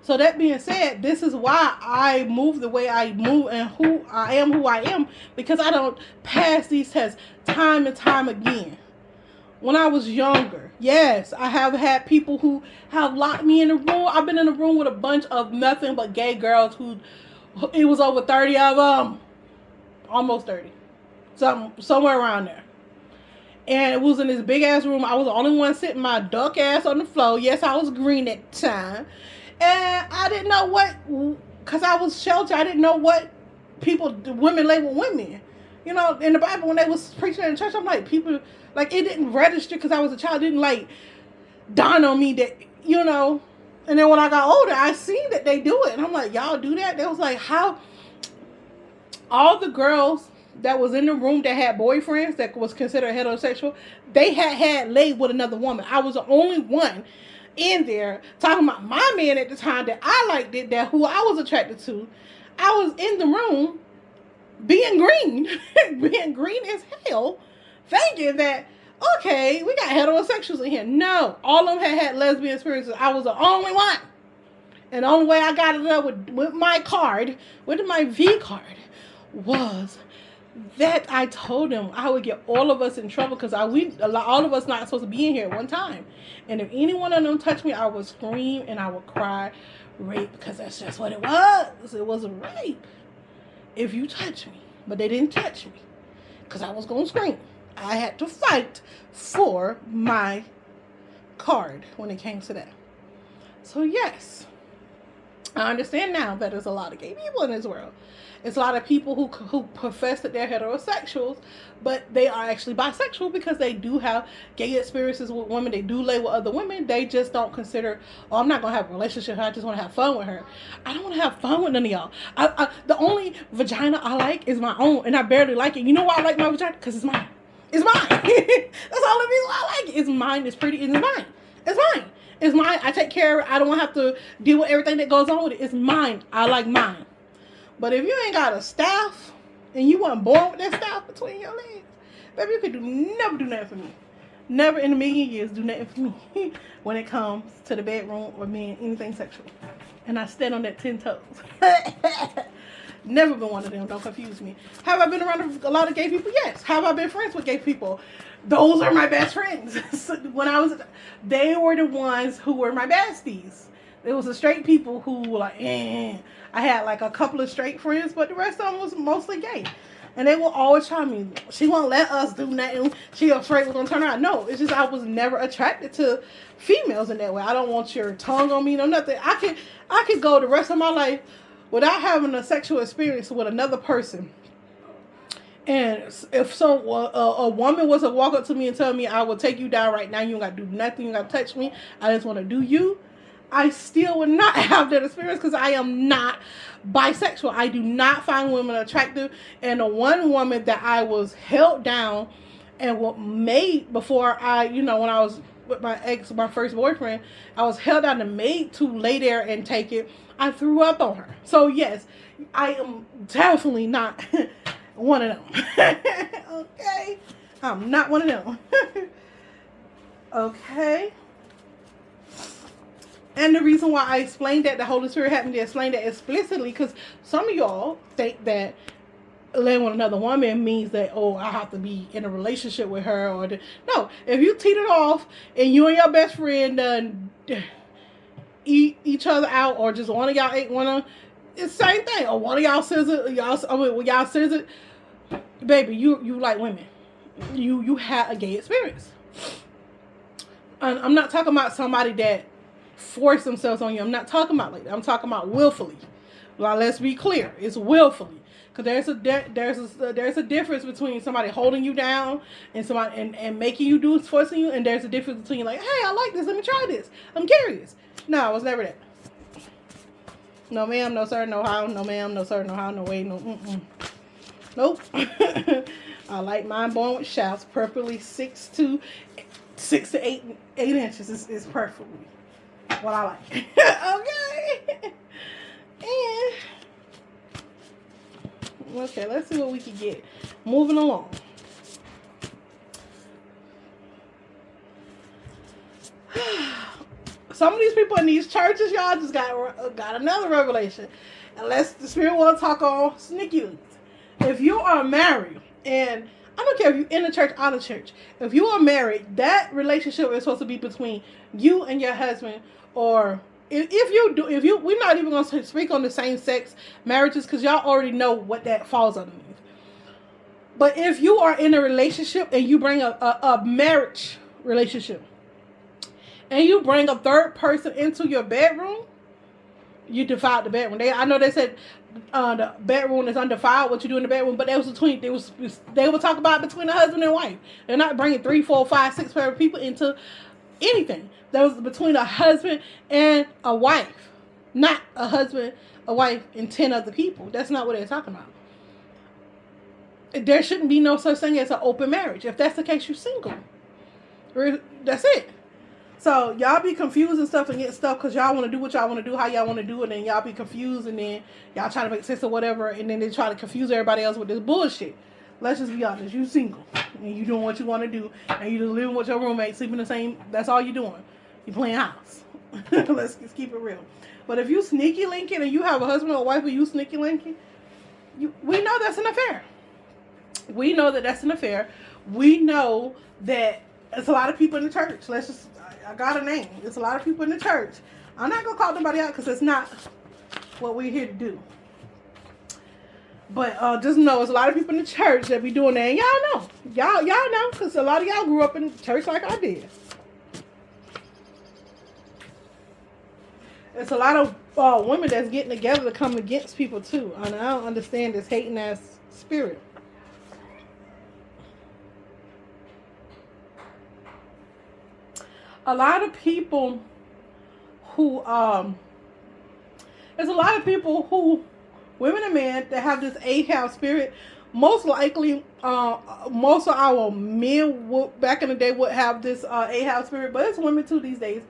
So that being said, this is why I move the way I move and who I am, because I don't pass these tests time and time again. When I was younger, yes, I have had people who have locked me in a room. I've been in a room with a bunch of nothing but gay girls it was over 30 of them. Almost 30. Somewhere around there. And it was in this big ass room. I was the only one sitting my duck ass on the floor. Yes, I was green at the time. And I didn't know because I was sheltered, I didn't know what women label women. You know, in the Bible, when they was preaching in the church, I'm like, people, like, it didn't register because I was a child. It didn't, like, dawned on me that, you know, and then when I got older, I seen that they do it. And I'm like, y'all do that? They was like, how? All the girls that was in the room that had boyfriends that was considered heterosexual, they had laid with another woman. I was the only one in there talking about my man at the time that I liked it, that who I was attracted to. I was in the room being green, being green as hell, thinking that, okay, we got heterosexuals in here. No, all of them had lesbian experiences. I was the only one. And the only way I got it up with my card, with my V card, was that I told them I would get all of us in trouble because all of us not supposed to be in here at one time. And if any one of them touched me, I would scream and I would cry rape, because that's just what it was. It was a rape if you touch me. But they didn't touch me because I was going to scream. I had to fight for my card when it came to that. So yes, I understand now that there's a lot of gay people in this world. It's a lot of people who profess that they're heterosexuals, but they are actually bisexual because they do have gay experiences with women. They do lay with other women. They just don't consider, oh, I'm not going to have a relationship with her. I just want to have fun with her. I don't want to have fun with none of y'all. The only vagina I like is my own, and I barely like it. You know why I like my vagina? Because it's mine. It's mine. That's all the reason why I like it. It's mine. It's pretty. It's mine. It's mine. It's mine. I take care of it. I don't have to deal with everything that goes on with it. It's mine. I like mine. But if you ain't got a staff and you weren't born with that staff between your legs, baby, you could never do nothing for me. Never in a million years do nothing for me when it comes to the bedroom or being anything sexual. And I stand on that 10 toes. Never been one of them. Don't confuse me. Have I been around a lot of gay people? Yes. Have I been friends with gay people? Those are my best friends. They were the ones who were my besties. It was the straight people who were like, I had like a couple of straight friends, but the rest of them was mostly gay. And they will always try me. She won't let us do nothing. She afraid we're going to turn around. No, it's just I was never attracted to females in that way. I don't want your tongue on me, no nothing. I could go the rest of my life without having a sexual experience with another person. And if a woman was to walk up to me and tell me, I will take you down right now, you don't got to do nothing, you don't got to touch me, I just want to do you, I still would not have that experience because I am not bisexual. I do not find women attractive. And the one woman that I was held down and made before when I was with my first boyfriend, I was held down and made to lay there and take it. I threw up on her. So yes, I am definitely not one of them. Okay? I'm not one of them. Okay? And the reason why I explained that, the Holy Spirit had me to explain that explicitly, because some of y'all think that laying with another woman means that, oh, I have to be in a relationship with her. No, if you teetered off and you and your best friend done eat each other out, or just one of y'all ate one of them, it's the same thing. Or one of y'all scissored, y'all scissored, baby, you like women. You had a gay experience. And I'm not talking about somebody that force themselves on you. I'm not talking about like that. I'm talking about willfully. Well, let's be clear. It's willfully. Because there's a difference between somebody holding you down and somebody and making you do, forcing you, and there's a difference between like, hey, I like this, let me try this, I'm curious. No, I was never that. No ma'am, no sir, no how, no ma'am, no sir, no how, no way, no nope. I like mine born with shouts, preferably 6 to 8 inches is perfectly what I like. Okay. And okay, let's see what we can get. Moving along. Some of these people in these churches, y'all just got another revelation. Unless the Spirit want to talk on sneaky links. If you are married, and I don't care if you're in the church, out of church. If you are married, that relationship is supposed to be between you and your husband, or we're not even going to speak on the same sex marriages because y'all already know what that falls underneath. But if you are in a relationship and you bring a marriage relationship and you bring a third person into your bedroom, you defiled the bedroom. I know they said the bedroom is undefiled, what you do in the bedroom, but that was they were talking about between the husband and wife. They're not bringing 3, 4, 5, 6 people into anything. That was between a husband and a wife, not a husband, a wife, and 10 other people. That's not what they're talking about. There shouldn't be no such thing as an open marriage. If that's the case, you're single. That's it. So y'all be confused and stuff and get stuff because y'all want to do what y'all want to do, how y'all want to do it, and y'all be confused, and then y'all try to make sense of whatever, and then they try to confuse everybody else with this bullshit. Let's just be honest. You single, and you doing what you want to do, and you just living with your roommate, sleeping the same. That's all you doing. You playing house. Let's just keep it real. But if you sneaky linking and you have a husband or wife, and you sneaky linking, we know that's an affair. We know that that's an affair. We know that it's a lot of people in the church. I got a name. It's a lot of people in the church. I'm not going to call nobody out because it's not what we're here to do. But just know it's a lot of people in the church that be doing that. And y'all know. Y'all know because a lot of y'all grew up in church like I did. It's a lot of women that's getting together to come against people too. And I don't understand this hating ass spirit. A lot of people who there's a lot of people who, women and men, that have this Ahab spirit. Most likely, most of our men would, back in the day, would have this Ahab spirit, but it's women too these days.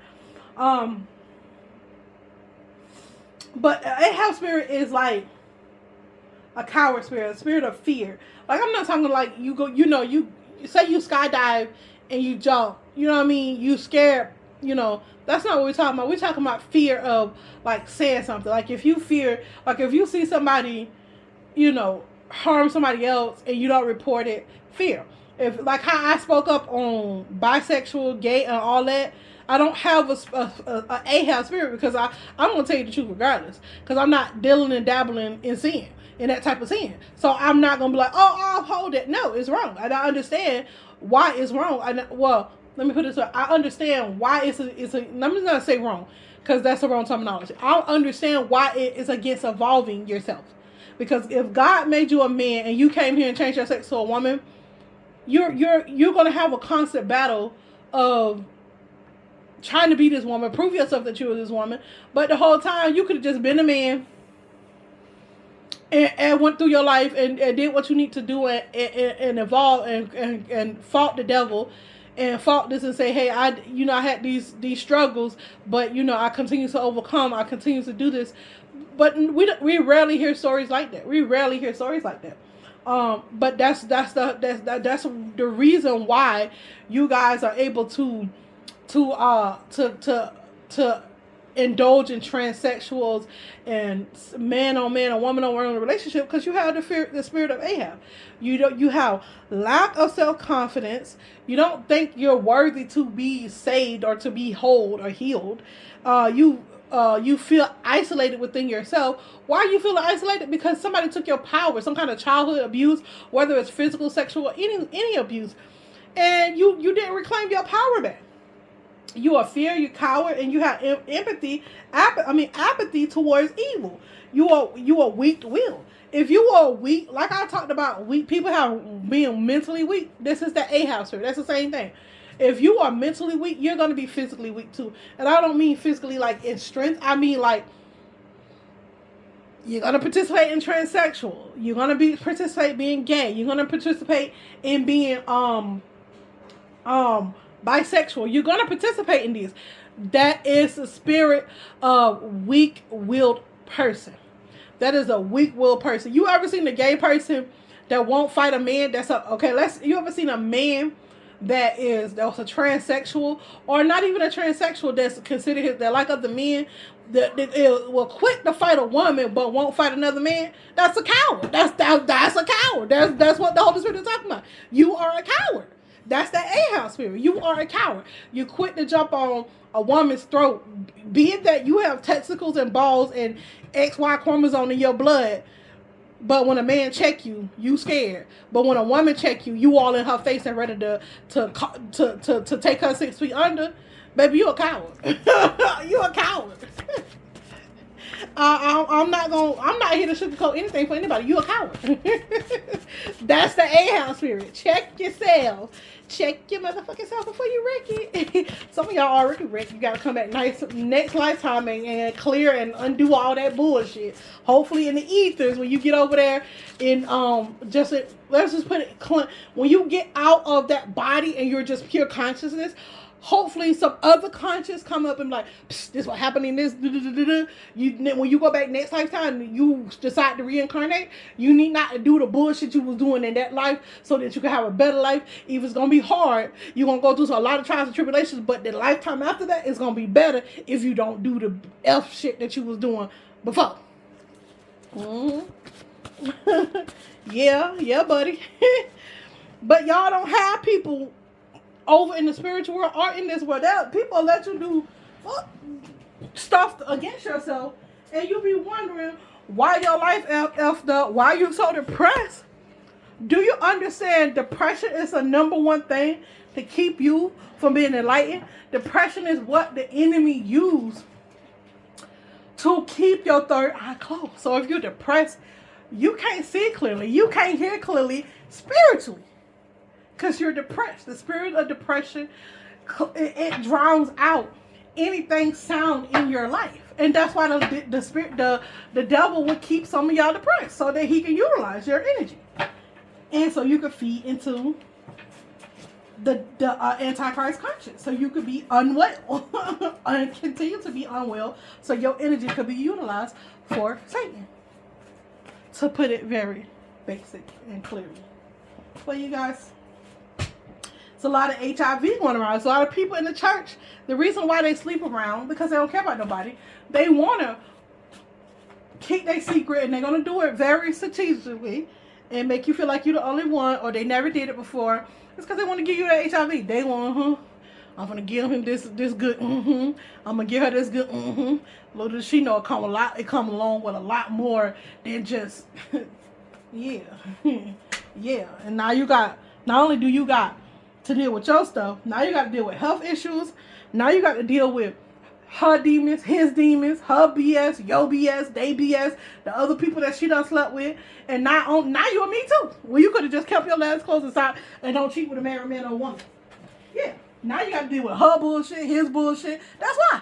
But Ahab spirit is like a coward spirit, a spirit of fear. Like, I'm not talking like you go, you say you skydive and you jump, you know what I mean? You scared, that's not what we're talking about. We're talking about fear of, like, saying something. Like, if you fear, like, if you see somebody, harm somebody else and you don't report it, fear. If, like, how I spoke up on bisexual, gay, and all that, I don't have a Ahab spirit because I'm going to tell you the truth regardless. Because I'm not dealing and dabbling in sin, in that type of sin. So I'm not going to be like, I'll hold it. No, it's wrong. And I understand why it's wrong. Let me put it this way. I understand why it's a I'm just going to say wrong because that's the wrong terminology. I understand why it is against evolving yourself. Because if God made you a man and you came here and changed your sex to a woman, you're going to have a constant battle of trying to be this woman, prove yourself that you're this woman. But the whole time you could have just been a man and went through your life and did what you need to do and evolve and fought the devil and fought this and say, hey, I had these struggles, but I continue to overcome. I continue to do this. But we rarely hear stories like that. But that's the reason why you guys are able to indulge in transsexuals and man on man and woman on woman relationship because you have the spirit of Ahab. You have lack of self-confidence. You don't think you're worthy to be saved or to be whole or healed. You feel isolated within yourself. Why are you feeling isolated? Because somebody took your power, some kind of childhood abuse, whether it's physical, sexual, or any abuse, and you didn't reclaim your power back. You are fear, you coward, and you have apathy towards evil. You are weak-willed. If you are weak, like I talked about, weak people have being mentally weak. This is the Ahab spirit. That's the same thing. If you are mentally weak, you're going to be physically weak too. And I don't mean physically like in strength. I mean like you're going to participate in transsexual. You're going to participate being gay. You're going to participate in being bisexual. You're going to participate in these. That is the spirit of weak-willed person. That is a weak-willed person. You ever seen a gay person that won't fight a man? You ever seen a man that's a transsexual, or not even a transsexual that's considered that like other men that will quit to fight a woman but won't fight another man? That's a coward. That's a coward. That's what the Holy Spirit is talking about. You are a coward. That's the Ahab spirit. You are a coward. You quit to jump on a woman's throat, be it that you have testicles and balls and XY chromosome in your blood. But when a man check you, you scared. But when a woman check you, you all in her face and ready to take her 6 feet under. Baby, you a coward. You a coward. I'm not here to sugarcoat anything for anybody. You a coward. That's the Ahab spirit. Check yourself. Check your motherfucking self before you wreck it. Some of y'all already wrecked. You gotta come back next lifetime and clear and undo all that bullshit. Hopefully in the ethers when you get over there in let's just put it when you get out of that body and you're just pure consciousness. Hopefully some other conscious come up and be like, this is what happened in this. When you go back next lifetime, you decide to reincarnate, you need not to do the bullshit you was doing in that life so that you can have a better life. If it's going to be hard, you're going to go through a lot of trials and tribulations, but the lifetime after that is going to be better if you don't do the F shit that you was doing before. Yeah, buddy. But y'all don't have people over in the spiritual world or in this world. People let you do stuff against yourself, and you be wondering why your life effed up, why you so depressed. Do you understand depression is the number one thing to keep you from being enlightened? Depression is what the enemy used to keep your third eye closed. So if you're depressed, you can't see clearly, you can't hear clearly spiritually. Because you're depressed. The spirit of depression, it drowns out anything sound in your life. And that's why the devil would keep some of y'all depressed so that he can utilize your energy. And so you could feed into the Antichrist conscience. So you could be unwell and continue to be unwell so your energy could be utilized for Satan. To put it very basic and clearly. Well, you guys, it's a lot of HIV going around. It's a lot of people in the church. The reason why they sleep around, because they don't care about nobody. They want to keep their secret, and they're going to do it very strategically and make you feel like you're the only one, or they never did it before. It's because they want to give you the HIV. They want, I'm going to give him this good, I'm going to give her this good, Little does she know it come along with a lot more than just, yeah. Yeah. And now not only do you got to deal with your stuff, now you got to deal with health issues. Now you got to deal with her demons, his demons, her BS, your BS, they BS, the other people that she done slept with, and now you and me too. Well, you could have just kept your legs closed inside and don't cheat with a married man or woman. Yeah. Now you got to deal with her bullshit, his bullshit. That's why.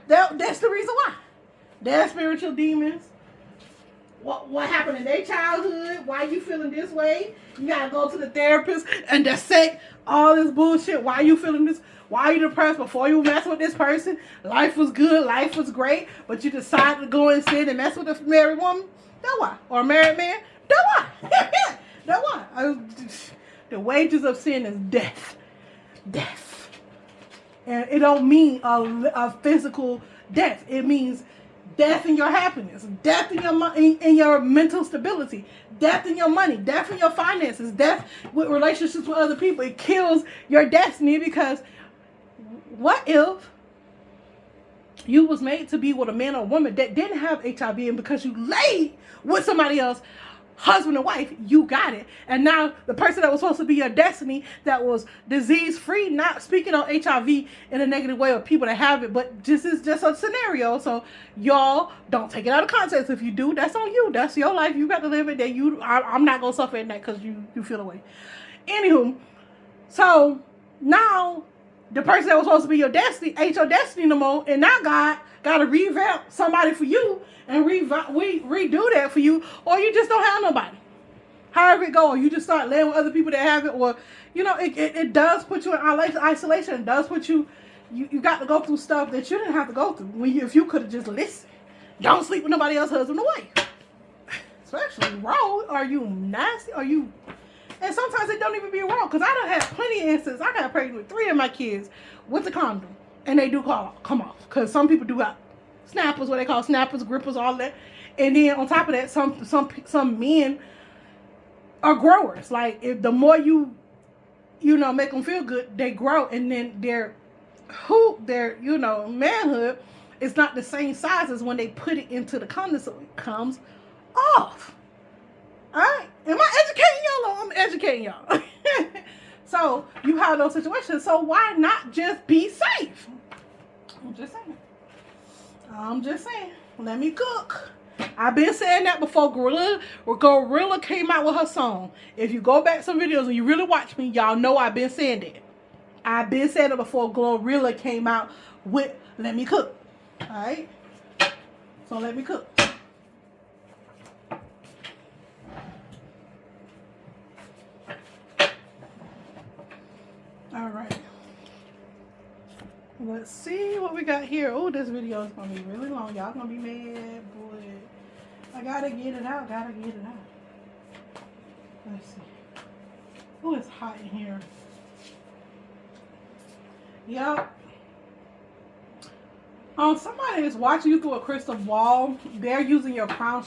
That's the reason why. Their spiritual demons. What happened in their childhood? Why you feeling this way? You gotta go to the therapist and dissect all this bullshit. Why you feeling this? Why are you depressed before you mess with this person? Life was good, life was great, but you decided to go instead and mess with a married woman? That's why. Or a married man? That's why. That's why. The wages of sin is death. Death. And it don't mean a physical death. It means death in your happiness, death in your mental stability, death in your money, death in your finances, death with relationships with other people. It kills your destiny, because what if you was made to be with a man or woman that didn't have HIV, and because you laid with somebody else, husband and wife, you got it. And now the person that was supposed to be your destiny, that was disease free, not speaking on HIV in a negative way of people that have it, but this is just a scenario. So y'all don't take it out of context. If you do, that's on you. That's your life. You got to live it. I'm not gonna suffer in that because you feel away. Anywho, so now the person that was supposed to be your destiny ain't your destiny no more, and now God got to revamp somebody for you and redo that for you, or you just don't have nobody. However it goes, you just start laying with other people that have it, or it does put you in isolation. It does put you got to go through stuff that you didn't have to go through if you could have just listened. Don't sleep with nobody else's husband or wife. Especially wrong. Are you nasty? Are you? And sometimes it don't even be wrong, because I done had plenty of instances. I got pregnant with 3 of my kids with the condom, and they do come off, because some people do got snappers, what they call snappers, grippers, all that. And then on top of that, some men are growers. Like, if the more you make them feel good, they grow, and then their manhood is not the same size as when they put it into the condom, so it comes off. All right, am I educating y'all, or I'm educating y'all? So you have those situations. So why not just be safe? I'm just saying. I'm just saying. Let me cook. I've been saying that before Gorilla came out with her song. If you go back some videos and you really watch me, y'all know I've been saying that. I've been saying it before Gorilla came out with Let Me Cook. Alright? So let me cook. Alright. Let's see what we got here. Oh, this video is going to be really long. Y'all going to be mad, boy. I got to get it out. Let's see. Oh, it's hot in here. Yep. Somebody is watching you through a crystal ball. They're using your crown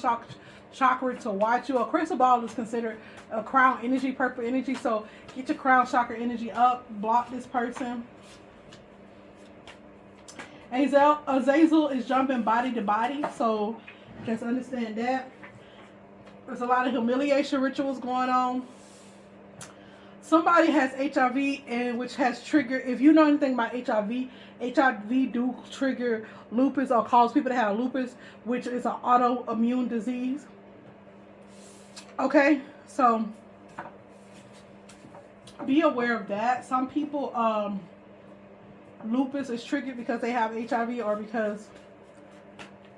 chakra to watch you. A crystal ball is considered a crown energy, purple energy. So get your crown chakra energy up. Block this person. Azazel is jumping body to body. So just understand that. There's a lot of humiliation rituals going on. Somebody has HIV, and which has triggered, if you know anything about HIV do trigger lupus or cause people to have lupus, which is an autoimmune disease. Okay, so be aware of that. Some people, lupus is triggered because they have HIV or because,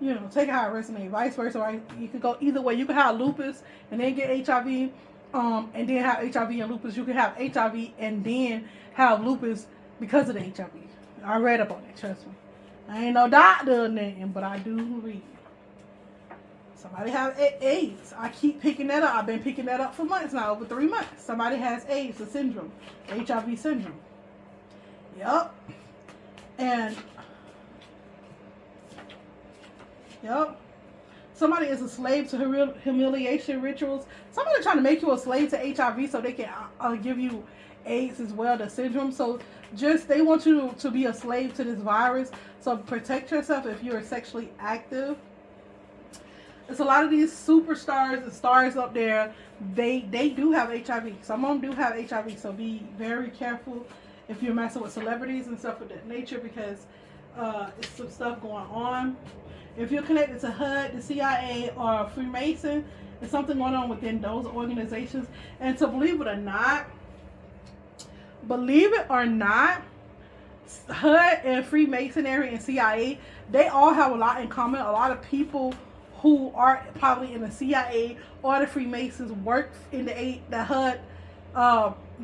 you know, take it how it resonates, vice versa, right? You could go either way. You could have lupus and then get HIV. And then have HIV and lupus. You can have HIV and then have lupus because of the HIV. I read up on it, trust me. I ain't no doctor or nothing, but I do read. Somebody have AIDS. I keep picking that up. I've been picking that up for months now, over 3 months. Somebody has AIDS, the syndrome, HIV syndrome. Yup. And, yup. Somebody is a slave to humiliation rituals. Somebody trying to make you a slave to HIV so they can give you AIDS as well, the syndrome. So just, they want you to be a slave to this virus. So protect yourself if you're sexually active. There's a lot of these superstars and stars up there. They do have HIV. Some of them do have HIV. So be very careful if you're messing with celebrities and stuff of that nature, because it's some stuff going on. If you're connected to HUD, the CIA, or Freemason, there's something going on within those organizations. And to believe it or not, HUD and Freemasonry and CIA, they all have a lot in common. A lot of people who are probably in the CIA or the Freemasons work in the HUD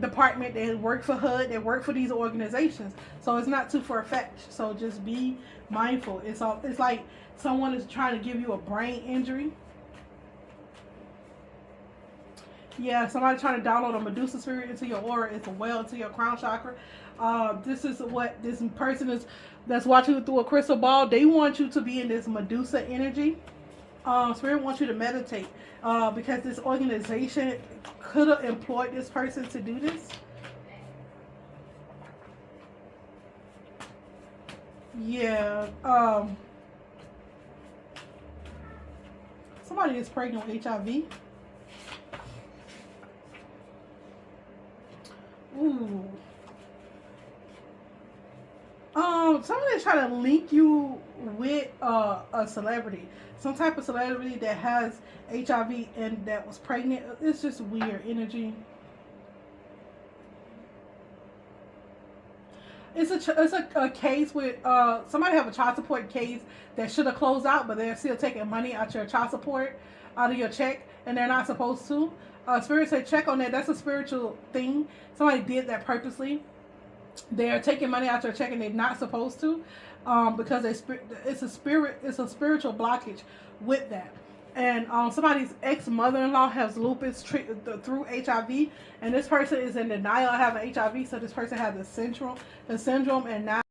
department. They work for HUD. They work for these organizations. So it's not too far-fetched. So just be mindful. It's like someone is trying to give you a brain injury. Yeah, somebody trying to download a Medusa spirit into your aura, into your crown chakra. This is what this person is that's watching you through a crystal ball. They want you to be in this Medusa energy. Spirit wants you to meditate because this organization could have employed this person to do this. Yeah. Somebody is pregnant with HIV. Ooh. Somebody's trying to link you with a celebrity. Some type of celebrity that has HIV and that was pregnant. It's just weird energy. It's a case with somebody have a child support case that should have closed out, but they're still taking money out your child support, out of your check, and they're not supposed to. Spirit said check on that. That's a spiritual thing. Somebody did that purposely. They are taking money out your check and they're not supposed to, because it's a spiritual blockage with that. And somebody's ex-mother-in-law has lupus through HIV, and this person is in denial of having HIV. So this person has the syndrome, and now